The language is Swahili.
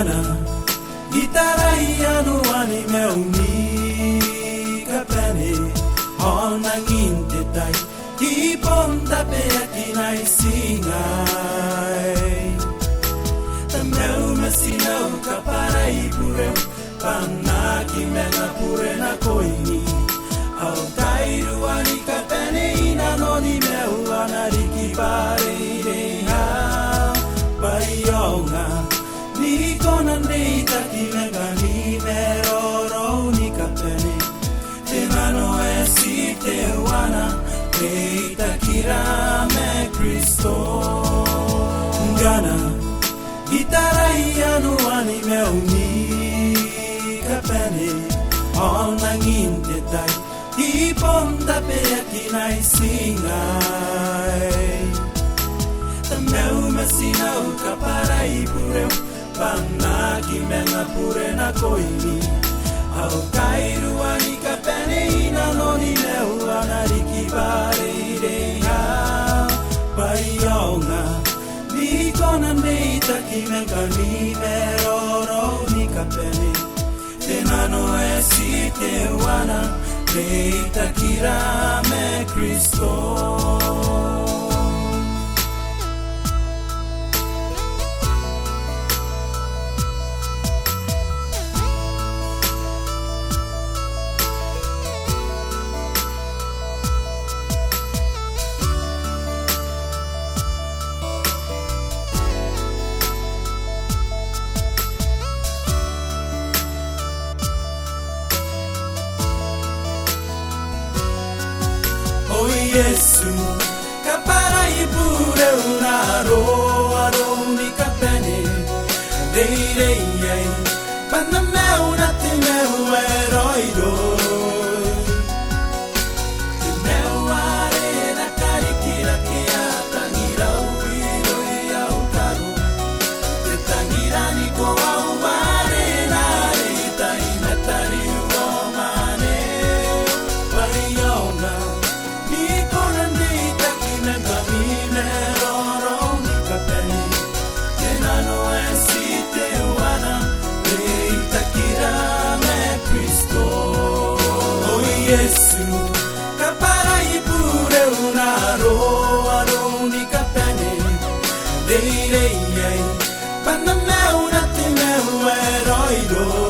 Ngana Gitarayan wani meuni kapene Ona ngintitai Kipon tape akinai singai Tameu mesinau kaparai pureu Panaki mena pure na koini Au kairu ani kapene ina noni meu anariki pare ireha Paionga Ni konan reita ki menga ni meroro ni kapene Te mano esi te wana Reita kirame Kristo Ngana Gitarayan wani meuni kapene Ona ngintitai Ipon tape akinai singai Tameu mesinau kaparai pureu Panaki menga pure na koini Au kairu ani kapene ina noni meu anariki pare ireha Paionga Ni konan reita ki menga ni meroro ni kapene Te nano esi te wana Reita kirame Kristo Yesu kaparai pure unaro aroni kapene dei panna meu nati meu eroido meu arena karikira que atangira uiro ia utaro te tangira ni ko au arena ita imetari umane paionga Yesu kaparai pure unaro aroni kapene dei panna meu nati meu eroido